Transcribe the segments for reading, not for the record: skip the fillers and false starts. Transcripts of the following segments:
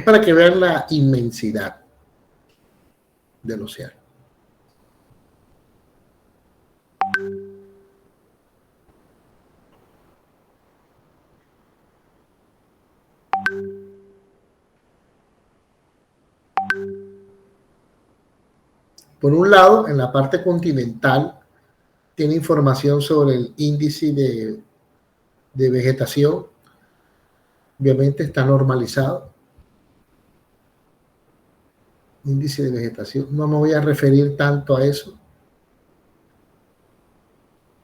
para que vean la inmensidad del océano. Por un lado, en la parte continental, tiene información sobre el índice de vegetación. Obviamente está normalizado. Índice de vegetación. No me voy a referir tanto a eso,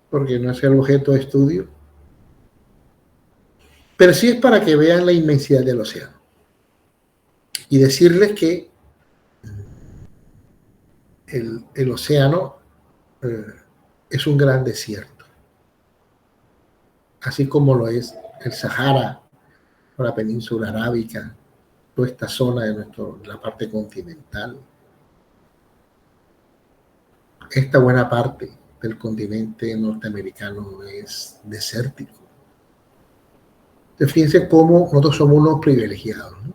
porque no es el objeto de estudio. Pero sí es para que vean la inmensidad del océano. Y decirles que el océano es un gran desierto. Así como lo es el Sahara, o la península arábica, toda esta zona de la parte continental. Esta buena parte del continente norteamericano es desértico. Entonces, fíjense cómo nosotros somos unos privilegiados, ¿no?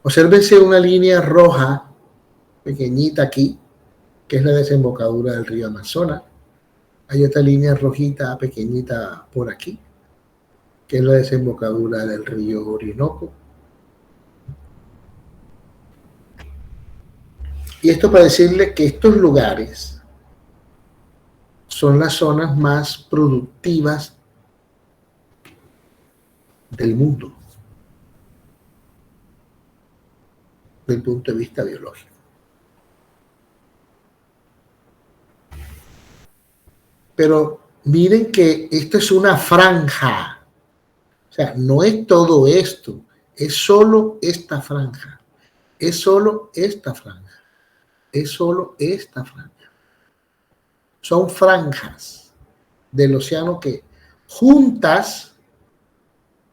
Obsérvense una línea roja pequeñita aquí, que es la desembocadura del río Amazonas. Hay otra línea rojita pequeñita por aquí, que es la desembocadura del río Orinoco. Y esto para decirles que estos lugares son las zonas más productivas del mundo, desde el punto de vista biológico. Pero miren que esto es una franja. O sea, no es todo esto, es solo esta franja. Es solo esta franja. Es solo esta franja. Son franjas del océano que juntas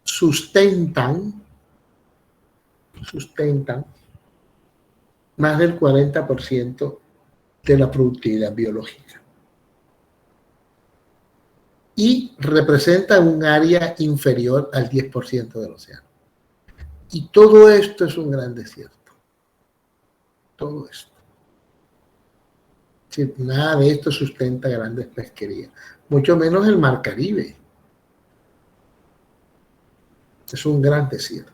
sustentan más del 40% de la productividad biológica. Y representa un área inferior al 10% del océano. Y todo esto es un gran desierto. Todo esto. Sí, nada de esto sustenta grandes pesquerías, mucho menos el Mar Caribe. Es un gran desierto.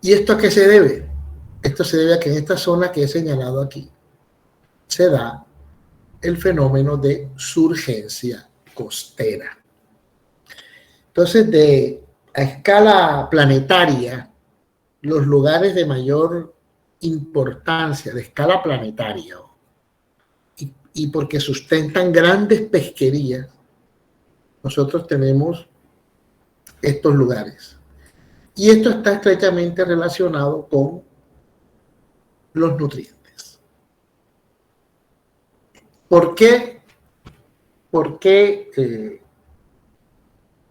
¿Y esto a qué se debe? Esto se debe a que en esta zona que he señalado aquí se da el fenómeno de surgencia costera. Entonces, a escala planetaria, los lugares de mayor importancia, de escala planetaria, y porque sustentan grandes pesquerías, nosotros tenemos estos lugares. Y esto está estrechamente relacionado con los nutrientes. ¿Por qué?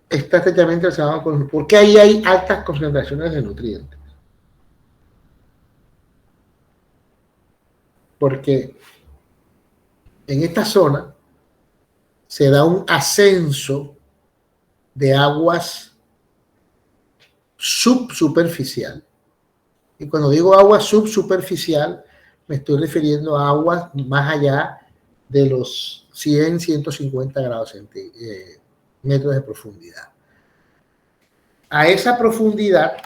Está estrechamente relacionado con... Porque ahí hay altas concentraciones de nutrientes. Porque en esta zona se da un ascenso de aguas subsuperficial. Y cuando digo agua subsuperficial, me estoy refiriendo a aguas más allá de los 100, 150 grados metros de profundidad. A esa profundidad,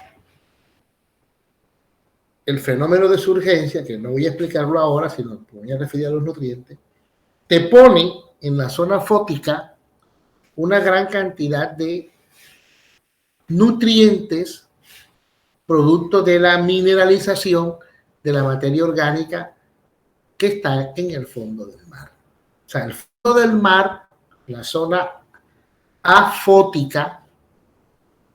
el fenómeno de surgencia, que no voy a explicarlo ahora, sino que voy a referir a los nutrientes, te pone en la zona fótica una gran cantidad de nutrientes producto de la mineralización de la materia orgánica que está en el fondo del mar. O sea, el fondo del mar, la zona afótica,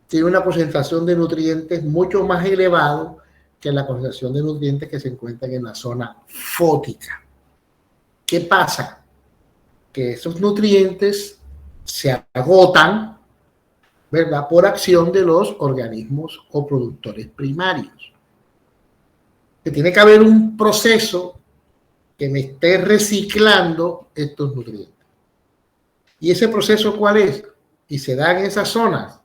tiene una concentración de nutrientes mucho más elevado que la concentración de nutrientes que se encuentran en la zona fótica. ¿Qué pasa? Que esos nutrientes se agotan, ¿verdad?, por acción de los organismos o productores primarios. Que tiene que haber un proceso que me esté reciclando estos nutrientes. ¿Y ese proceso cuál es? Y se da en esas zonas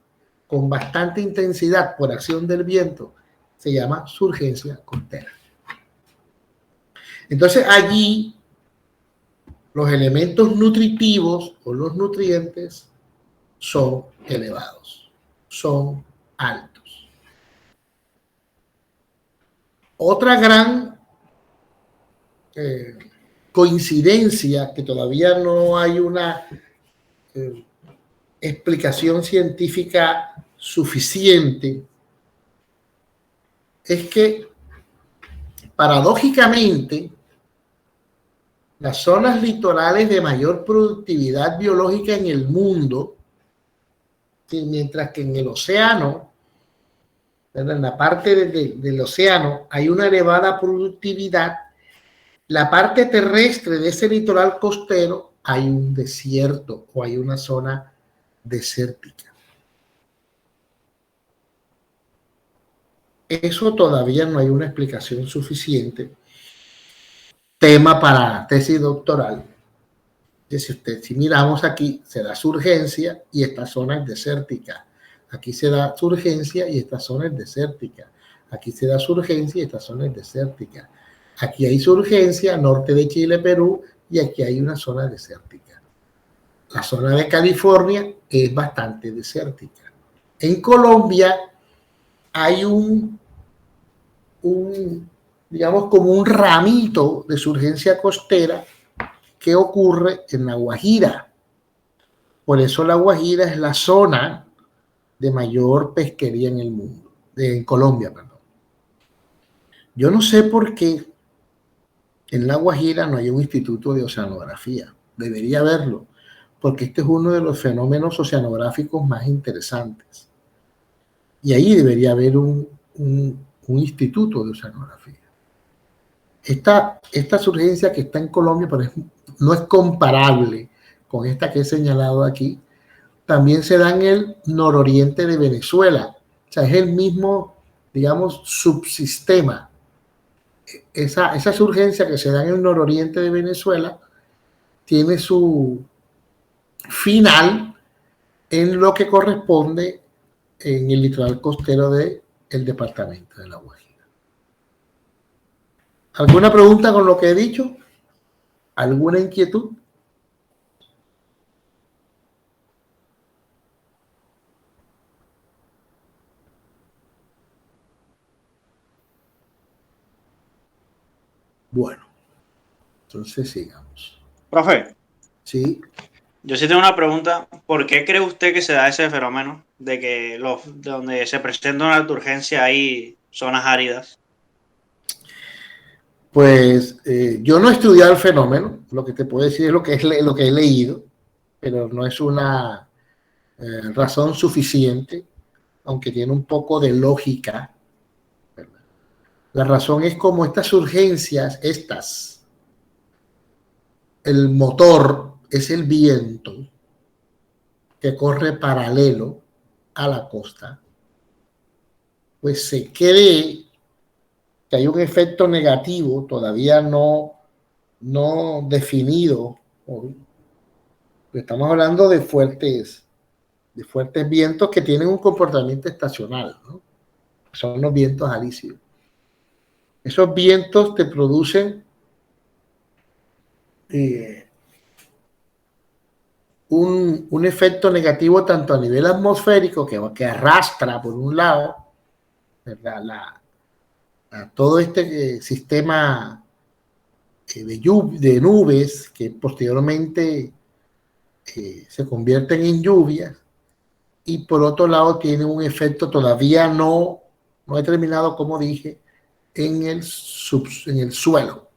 con bastante intensidad por acción del viento, se llama surgencia costera. Entonces allí los elementos nutritivos o los nutrientes son elevados, son altos. Otra gran coincidencia que todavía no hay una explicación científica suficiente es que paradójicamente las zonas litorales de mayor productividad biológica en el mundo, mientras que en el océano, en la parte del océano hay una elevada productividad, la parte terrestre de ese litoral costero hay un desierto o hay una zona desértica. Eso todavía no hay una explicación suficiente. Tema para tesis doctoral. Si miramos aquí, se da surgencia y esta zona es desértica. Aquí se da surgencia y esta zona es desértica. Aquí se da surgencia y esta zona es desértica. Aquí hay surgencia, norte de Chile, Perú, y aquí hay una zona desértica. La zona de California es bastante desértica. En Colombia hay digamos, como un ramito de surgencia costera que ocurre en La Guajira. Por eso La Guajira es la zona de mayor pesquería en el mundo, en Colombia, perdón. Yo no sé por qué en La Guajira no hay un instituto de oceanografía. Debería haberlo, porque este es uno de los fenómenos oceanográficos más interesantes. Y ahí debería haber un instituto de oceanografía. Esta surgencia que está en Colombia, por ejemplo, no es comparable con esta que he señalado aquí. También se da en el nororiente de Venezuela. O sea, es el mismo, digamos, subsistema. Esa surgencia que se da en el nororiente de Venezuela tiene su final en lo que corresponde en el litoral costero del departamento de La Guajira. ¿Alguna pregunta con lo que he dicho? ¿Alguna inquietud? Bueno, entonces sigamos. Profe. Sí. Yo sí tengo una pregunta. ¿Por qué cree usted que se da ese fenómeno de que donde se presenta una urgencia hay zonas áridas? Pues yo no he estudiado el fenómeno, lo que te puedo decir es lo que he leído, pero no es una razón suficiente, aunque tiene un poco de lógica. ¿Verdad? La razón es como estas urgencias, el motor es el viento que corre paralelo a la costa, pues se cree que hay un efecto negativo todavía no definido. Estamos hablando de fuertes vientos que tienen un comportamiento estacional, ¿no? Son los vientos alisios. Esos vientos te producen un efecto negativo tanto a nivel atmosférico que arrastra por un lado, ¿verdad? A todo este sistema de nubes que posteriormente se convierten en lluvias, y por otro lado tiene un efecto todavía no determinado, como dije, en el suelo,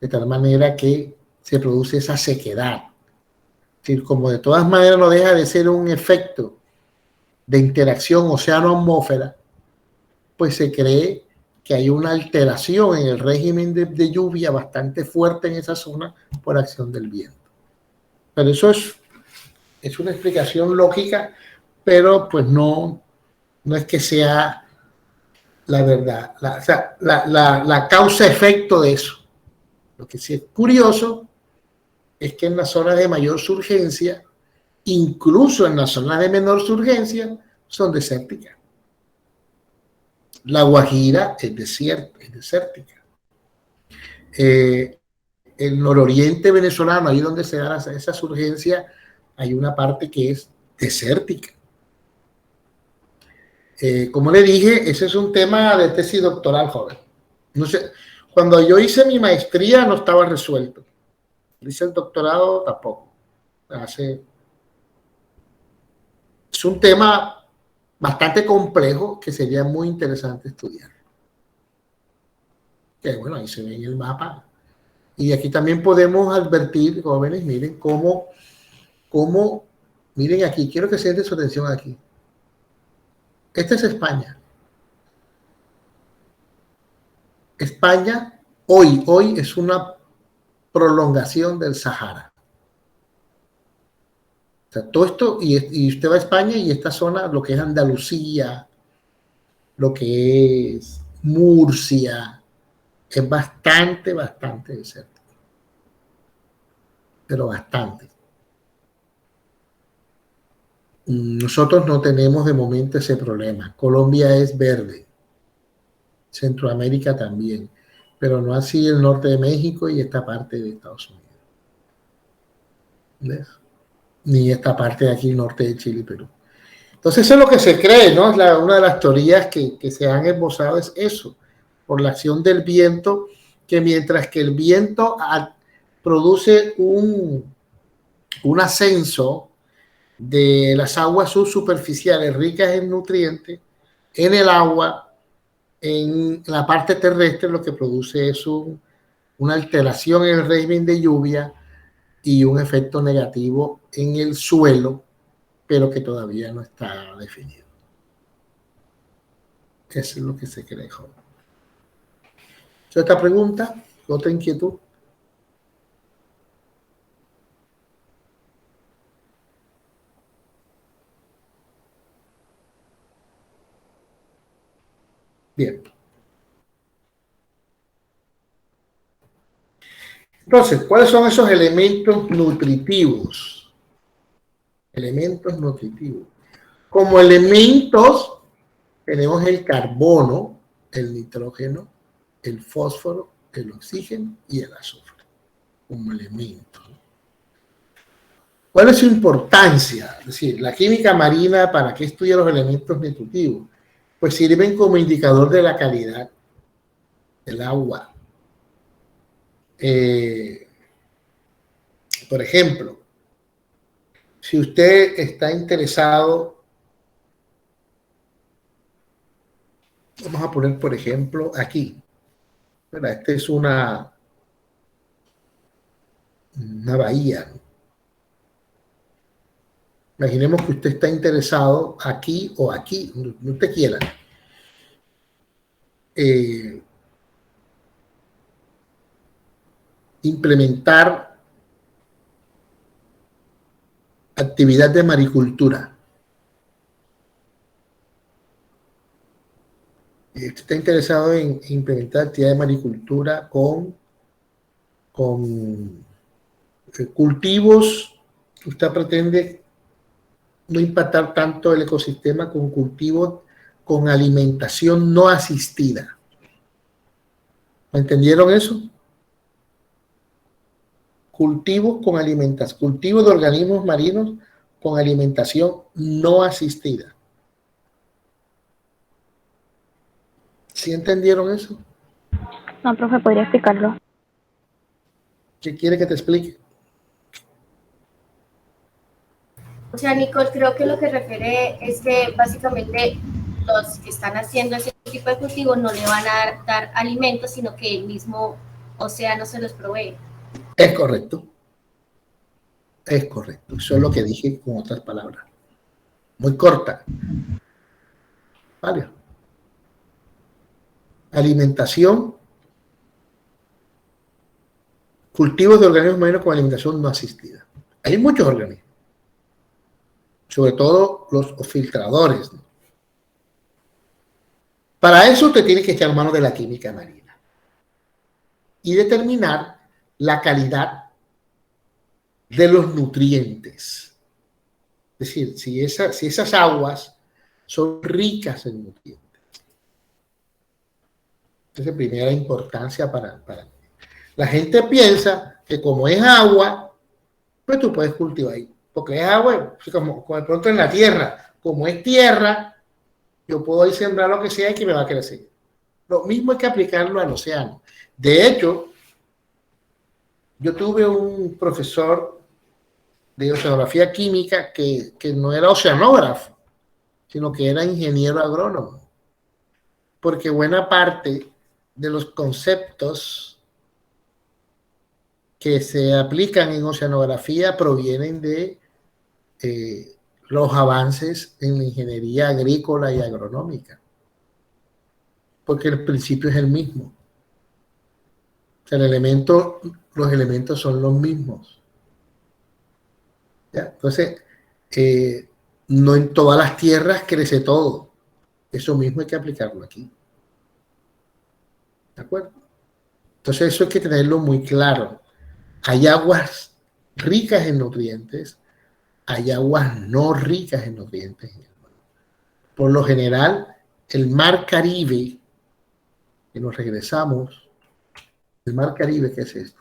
de tal manera que se produce esa sequedad. Es decir, como de todas maneras no deja de ser un efecto de interacción océano-atmósfera, pues se cree que hay una alteración en el régimen de lluvia bastante fuerte en esa zona por acción del viento. Pero eso es una explicación lógica, pero pues no es que sea la verdad, la causa-efecto de eso. Lo que sí es curioso es que en las zonas de mayor surgencia incluso en las zonas de menor surgencia, son desérticas. La Guajira es desértica. El nororiente venezolano, ahí donde se da esa surgencia, hay una parte que es desértica. Como le dije, ese es un tema de tesis doctoral, joven. No sé, cuando yo hice mi maestría no estaba resuelto. Hice el doctorado tampoco. Es un tema bastante complejo que sería muy interesante estudiar. Que bueno, ahí se ve en el mapa. Y aquí también podemos advertir, jóvenes, miren cómo, miren aquí, quiero que sienten su atención aquí. Esta es España. España hoy es una prolongación del Sahara. O sea, todo esto, y usted va a España y esta zona, lo que es Andalucía, lo que es Murcia, es bastante desértico. Pero bastante. Nosotros no tenemos de momento ese problema. Colombia es verde. Centroamérica también. Pero no así el norte de México y esta parte de Estados Unidos. ¿Ves? Ni esta parte de aquí, norte de Chile y Perú. Entonces eso es lo que se cree, ¿no? Una de las teorías que se han esbozado es eso, por la acción del viento, que mientras que el viento produce un ascenso de las aguas subsuperficiales ricas en nutrientes, en el agua, en la parte terrestre, lo que produce es una alteración en el régimen de lluvia y un efecto negativo en el suelo, pero que todavía no está definido. Eso es lo que se cree, joven. ¿Otra pregunta? ¿Otra inquietud? Bien. Entonces, ¿cuáles son esos elementos nutritivos? Elementos nutritivos. Como elementos tenemos el carbono, el nitrógeno, el fósforo, el oxígeno y el azufre como elementos. ¿Cuál es su importancia? Es decir, la química marina, ¿para qué estudia los elementos nutritivos? Pues sirven como indicador de la calidad del agua. Por ejemplo, si usted está interesado, vamos a poner, por ejemplo, aquí. Esta es una bahía. Imaginemos que usted está interesado aquí o aquí, donde usted quiera. Implementar actividad de maricultura. Usted está interesado en implementar actividad de maricultura con cultivos. Usted pretende no impactar tanto el ecosistema con cultivos con alimentación no asistida. ¿Me entendieron eso? Cultivos con alimentación, cultivos de organismos marinos con alimentación no asistida. ¿Sí entendieron eso? No, profe, ¿podría explicarlo? ¿Qué quiere que te explique? O sea, Nicole, creo que lo que refiere es que básicamente los que están haciendo ese tipo de cultivo no le van a dar alimentos, sino que el mismo océano se los provee. Es correcto. Es correcto. Eso es lo que dije con otras palabras. Muy corta. ¿Vale? Alimentación. Cultivos de organismos marinos con alimentación no asistida. Hay muchos organismos. Sobre todo los filtradores. Para eso te tienes que echar mano de la química marina y determinar la calidad de los nutrientes. Es decir, si esas aguas son ricas en nutrientes. Esa es primera importancia para la gente piensa que como es agua, pues tú puedes cultivar ahí. Porque es agua, como de pronto en la tierra, como es tierra, yo puedo ir sembrar lo que sea y que me va a crecer. Lo mismo hay que aplicarlo al océano. De hecho, yo tuve un profesor de oceanografía química que no era oceanógrafo, sino que era ingeniero agrónomo. Porque buena parte de los conceptos que se aplican en oceanografía provienen de los avances en la ingeniería agrícola y agronómica, porque el principio es el mismo. O sea, los elementos son los mismos. ¿Ya? Entonces, no en todas las tierras crece todo. Eso mismo hay que aplicarlo aquí. ¿De acuerdo? Entonces, eso hay que tenerlo muy claro. Hay aguas ricas en nutrientes, hay aguas no ricas en nutrientes. Por lo general, el mar Caribe, que nos regresamos, el mar Caribe, ¿qué es esto?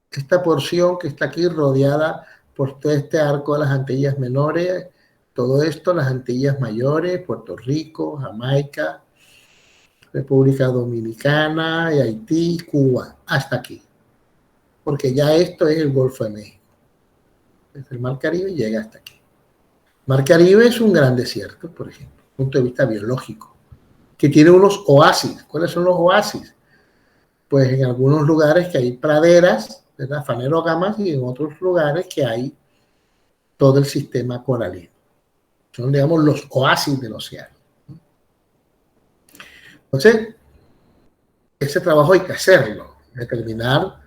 Esta porción que está aquí rodeada por todo este arco de las Antillas Menores, todo esto, las Antillas Mayores, Puerto Rico, Jamaica, República Dominicana, y Haití, Cuba, hasta aquí. Porque ya esto es el Golfo de México. Desde el mar Caribe llega hasta aquí. Mar Caribe es un gran desierto, por ejemplo, desde el punto de vista biológico, que tiene unos oasis. ¿Cuáles son los oasis? Pues en algunos lugares que hay praderas, ¿verdad? Fanerógamas, y en otros lugares que hay todo el sistema coralino. Son, digamos, los oasis del océano. Entonces, ese trabajo hay que hacerlo, determinar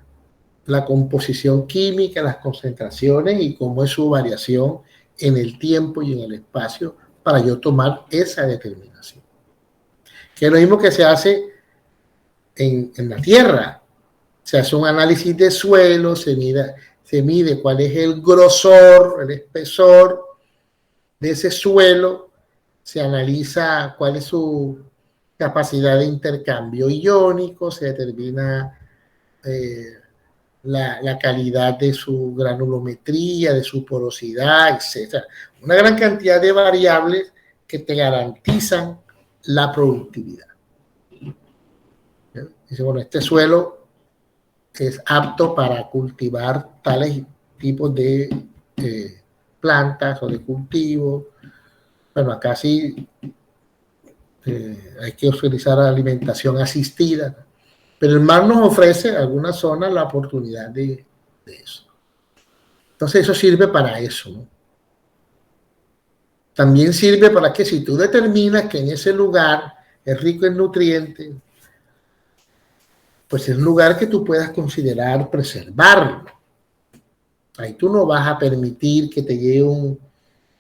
la composición química, las concentraciones y cómo es su variación en el tiempo y en el espacio para yo tomar esa determinación. Que es lo mismo que se hace en la Tierra. Se hace un análisis de suelo, se mide cuál es el grosor, el espesor de ese suelo, se analiza cuál es su capacidad de intercambio iónico, se determina la calidad de su granulometría, de su porosidad, etc. Una gran cantidad de variables que te garantizan la productividad. Dice, bueno, este suelo es apto para cultivar tales tipos de plantas o de cultivos. Bueno, acá sí hay que utilizar alimentación asistida, pero el mar nos ofrece en algunas zonas la oportunidad de eso. Entonces eso sirve para eso, ¿no? También sirve para que si tú determinas que en ese lugar es rico en nutrientes, pues es un lugar que tú puedas considerar preservarlo. Ahí tú no vas a permitir que te llegue un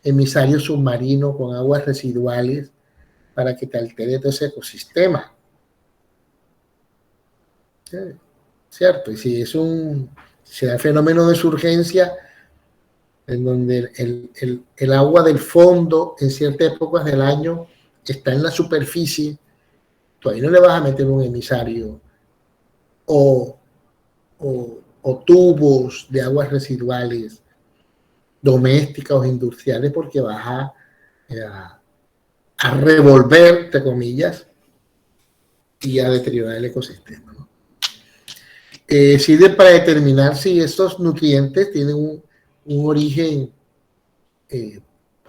emisario submarino con aguas residuales para que te altere todo ese ecosistema. ¿Cierto? Y si se da fenómeno de surgencia en donde el agua del fondo en ciertas épocas del año está en la superficie, tú ahí no le vas a meter un emisario o tubos de aguas residuales domésticas o industriales porque vas a revolver, entre comillas, y a deteriorar el ecosistema, ¿no? Sirve para determinar si estos nutrientes tienen un origen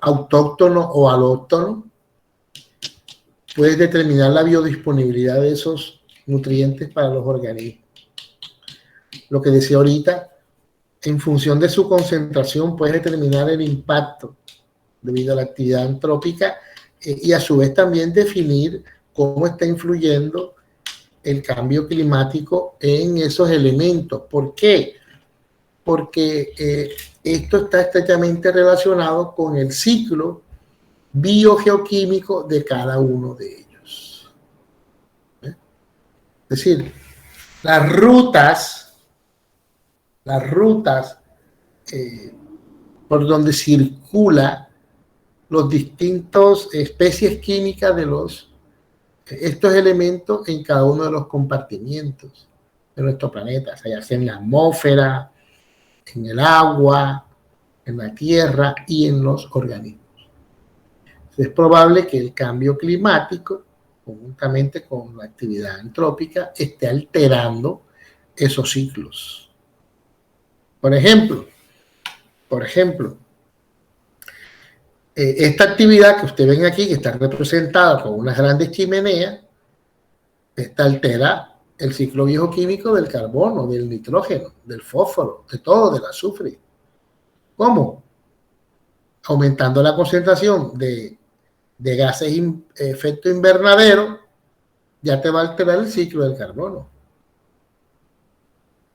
autóctono o alóctono. Puedes determinar la biodisponibilidad de esos nutrientes para los organismos. Lo que decía ahorita, en función de su concentración, puedes determinar el impacto debido a la actividad antrópica y a su vez también definir cómo está influyendo el cambio climático en esos elementos. ¿Por qué? Porque esto está estrechamente relacionado con el ciclo biogeoquímico de cada uno de ellos. Es decir, las rutas por donde circula los distintos especies químicas de estos elementos en cada uno de los compartimientos de nuestro planeta, ya sea en la atmósfera, en el agua, en la tierra y en los organismos. Es probable que el cambio climático, conjuntamente con la actividad antrópica, esté alterando esos ciclos. Por ejemplo, esta actividad que ustedes ven aquí, que está representada con unas grandes chimeneas, esta altera el ciclo bioquímico del carbono, del nitrógeno, del fósforo, de todo, del azufre. ¿Cómo? Aumentando la concentración de gases efecto invernadero, ya te va a alterar el ciclo del carbono,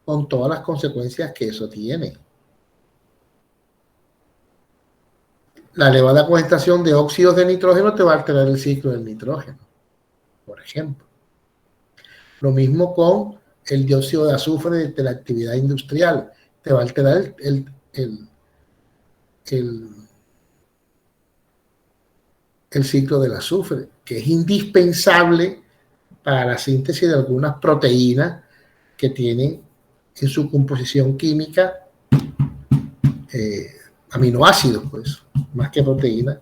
con todas las consecuencias que eso tiene. La elevada concentración de óxidos de nitrógeno te va a alterar el ciclo del nitrógeno, por ejemplo. Lo mismo con el dióxido de azufre de la actividad industrial, te va a alterar el ciclo del azufre, que es indispensable para la síntesis de algunas proteínas que tienen en su composición química aminoácidos, pues, más que proteínas,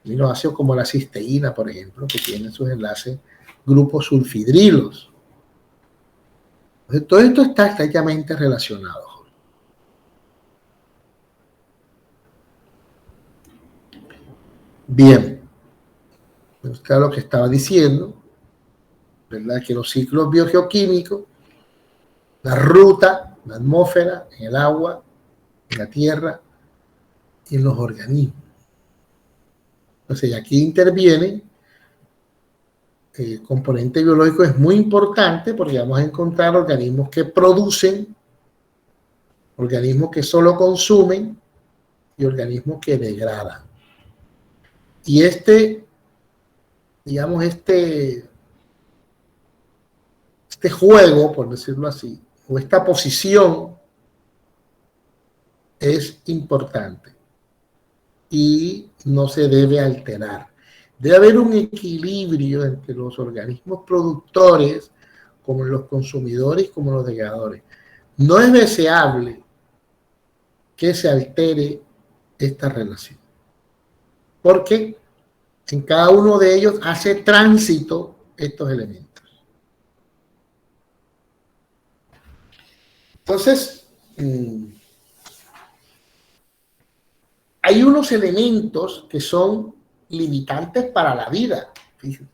aminoácidos como la cisteína, por ejemplo, que tienen sus enlaces grupos sulfidrilos. Entonces, todo esto está estrechamente relacionado. Bien, usted lo que estaba diciendo, ¿verdad? Que los ciclos biogeoquímicos, la ruta, la atmósfera, en el agua, en la tierra y en los organismos. Entonces, aquí interviene el componente biológico, es muy importante porque vamos a encontrar organismos que producen, organismos que solo consumen y organismos que degradan. Y digamos, este juego, por decirlo así, o esta posición es importante y no se debe alterar. Debe haber un equilibrio entre los organismos productores, como los consumidores, como los degradadores. No es deseable que se altere esta relación, porque en cada uno de ellos hace tránsito estos elementos. Entonces, hay unos elementos que son limitantes para la vida. Fíjense.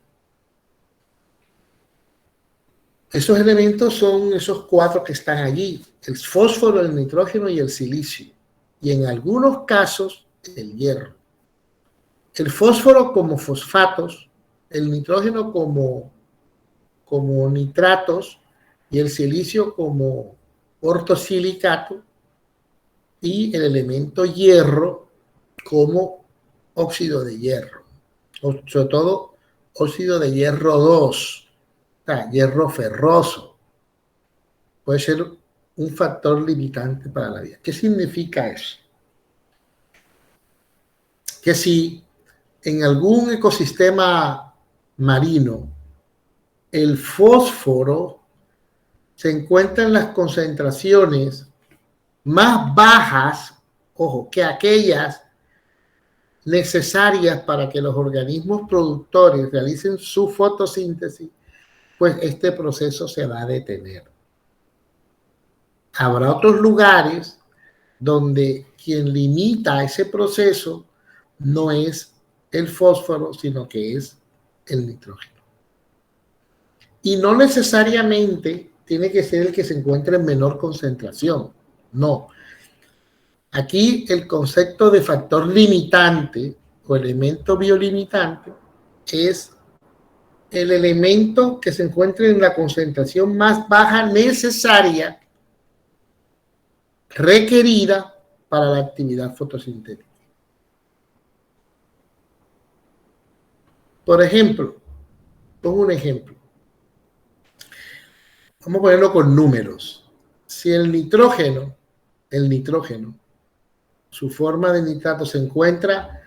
Esos elementos son esos 4 que están allí: el fósforo, el nitrógeno y el silicio. Y en algunos casos, el hierro. El fósforo como fosfatos, el nitrógeno como nitratos y el silicio como ortosilicato, y el elemento hierro como óxido de hierro, sobre todo óxido de hierro 2, o sea, hierro ferroso. Puede ser un factor limitante para la vida. ¿Qué significa eso? Que si en algún ecosistema marino el fósforo se encuentra en las concentraciones más bajas, ojo, que aquellas necesarias para que los organismos productores realicen su fotosíntesis, pues este proceso se va a detener. Habrá otros lugares donde quien limita ese proceso no es el fósforo, sino que es el nitrógeno. Y no necesariamente tiene que ser el que se encuentre en menor concentración, no. Aquí el concepto de factor limitante o elemento biolimitante es el elemento que se encuentra en la concentración más baja necesaria requerida para la actividad fotosintética. Por ejemplo, pongo un ejemplo. Vamos a ponerlo con números. Si el nitrógeno su forma de nitrato se encuentra